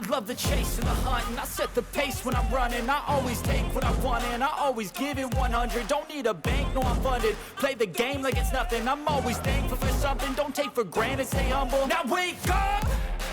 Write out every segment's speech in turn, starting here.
Love the chase and the hunt, and I set the pace when I'm running. I always take what I want and I always give it 100. Don't need a bank, no I'm funded. Play the game like it's nothing. I'm always thankful for something. Don't take for granted, stay humble. Now wake up!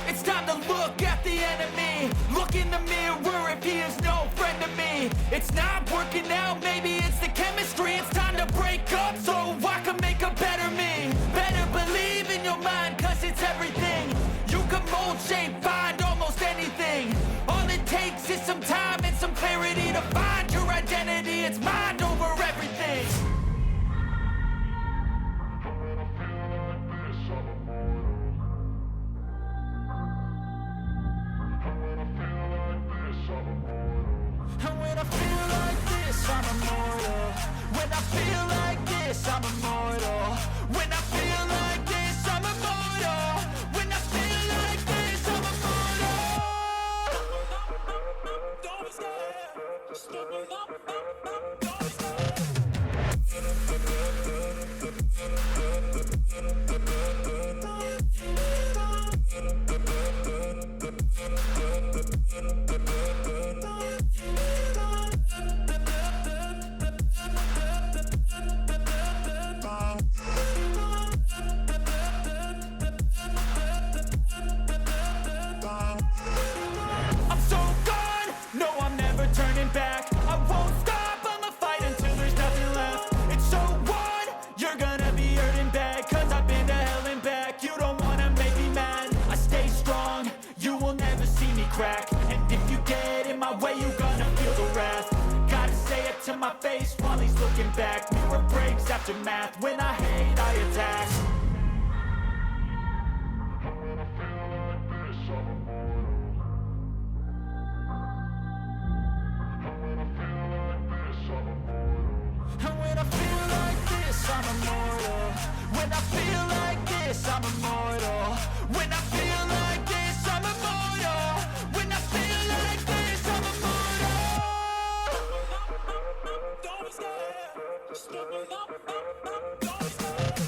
It's time to look at the enemy. Look in the mirror if he is no friend to me. It's not working out, maybe it's the chemistry. It's time to break up so I can make a better me. Better believe in your mind, cause it's everything. You can mold, shape, find almost anything. All it takes is some time and some clarity to find your identity. It's mind over everything. And when I feel like this, I'm immortal. When I feel like this, I'm immortal. When I feel like this, I'm immortal. When I feel like this, I'm immortal. Don't be scared. Just give me up. Don't be scared. Back. I won't stop, I'ma fight until there's nothing left. It's so what? You're gonna be hurting bad, cause I've been to hell and back. You don't wanna make me mad, I stay strong. You will never see me crack. And if you get in my way, you're gonna feel the wrath. Gotta say it to my face while he's looking back. Mirror breaks after math, when I hate, I attack. I'm immortal. When I feel like this, I'm immortal. When I feel like this, I'm immortal. When I feel like this, I'm immortal. Don't be scared. Just give me up. Don't be scared.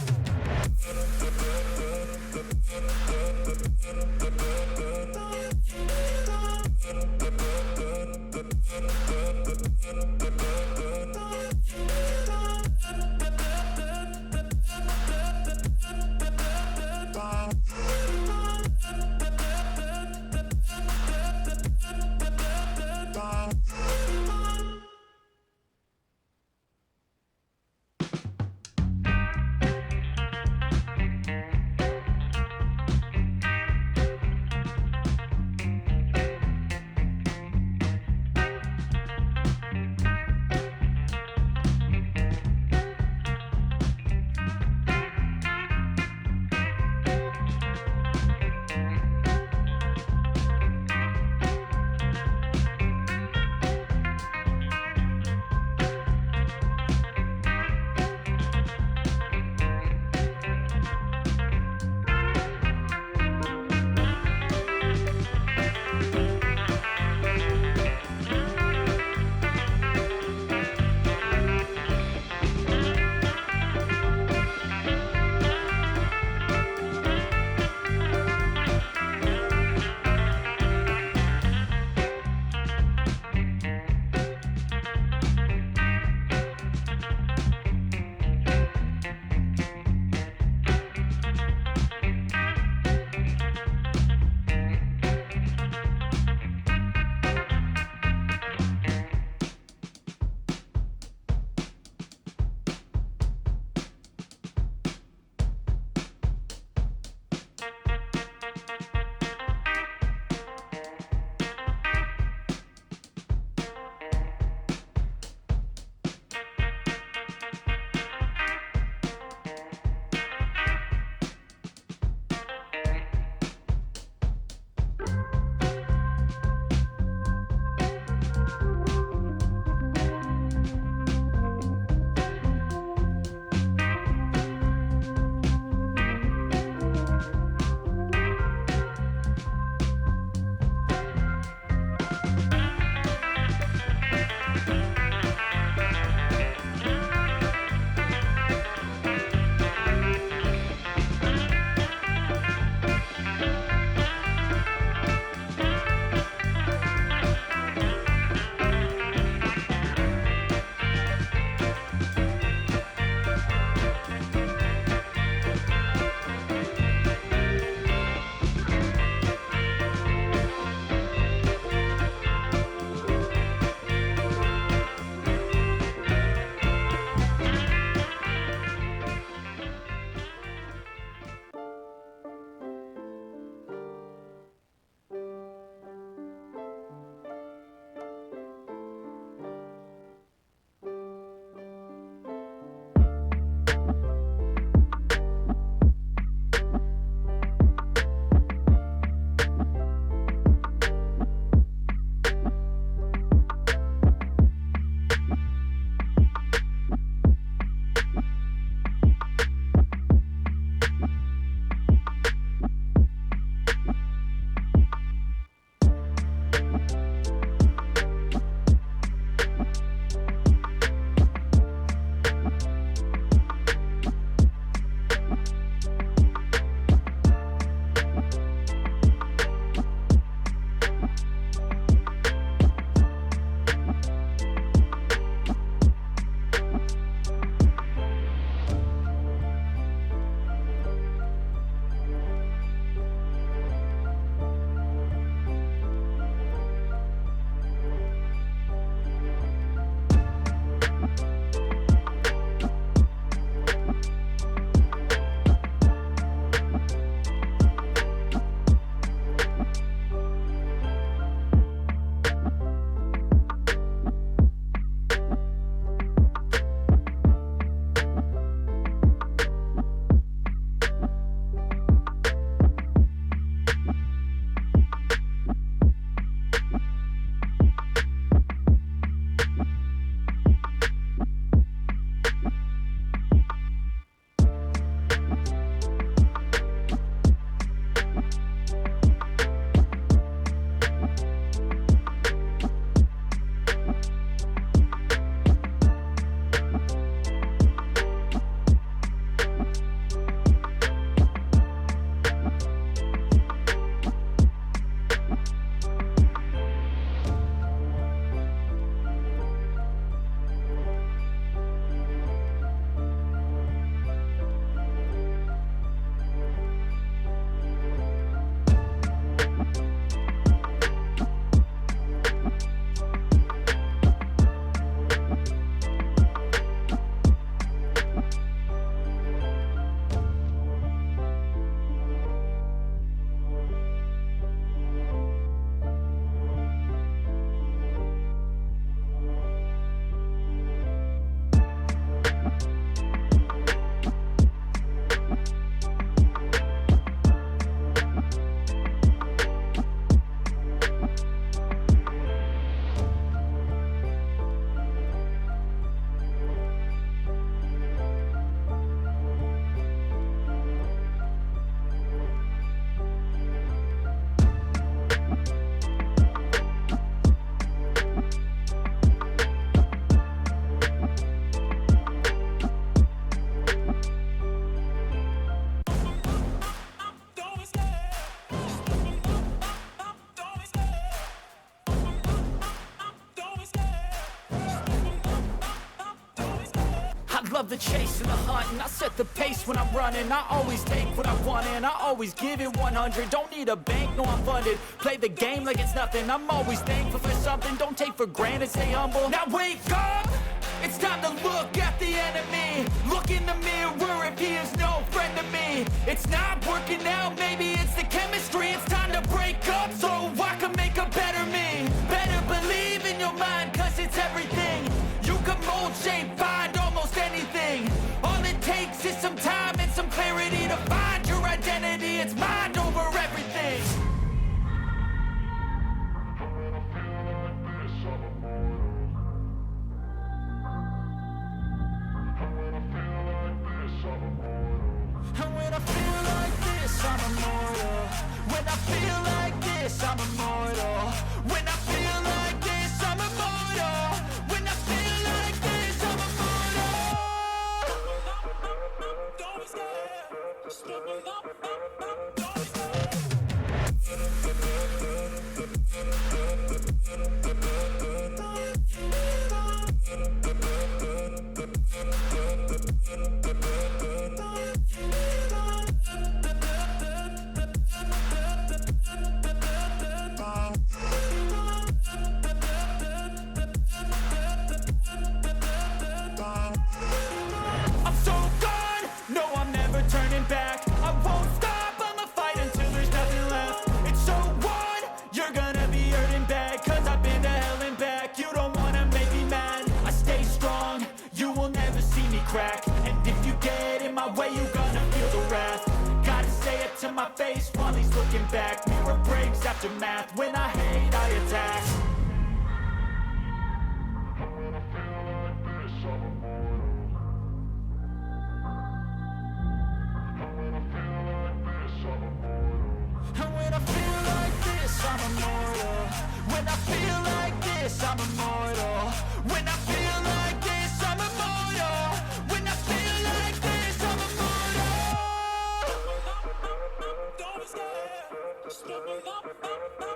love the chase and the hunt, and I set the pace when I'm running. I always take what I want and I always give it 100. Don't need a bank, no I'm funded. Play the game like it's nothing. I'm always thankful for something. Don't take for granted, stay humble. Now wake up! It's time to look at the enemy. Look in the mirror if he is no friend to me. It's not working out, maybe it's the chemistry. It's time to break up so I can make a better me. Better believe in your mind, cause it's everything. You can mold, shape, find almost anything. All it takes is some time and some clarity to find your identity. It's mind over everything. And when I feel like this, I'm immortal. When I feel like this, I'm immortal. When I feel like this, I'm immortal. When I feel like this, I'm immortal. Don't be scared. Don't be I'm so gone, no I'm never turning back. I won't stop, I'ma fight until there's nothing left. It's so on, you're gonna be hurting bad. Cause I've been to hell and back. You don't wanna make me mad. I stay strong, you will never see me crack. And if you get in my way, you're gonna feel the wrath. Gotta say it to my face while he's looking back. Mirror breaks after math, when I hate I attack. And when I feel like this, I'm immortal. When I feel like this, I'm immortal. When I feel like this, I'm immortal. When I feel like this, I'm immortal. Don't be scared.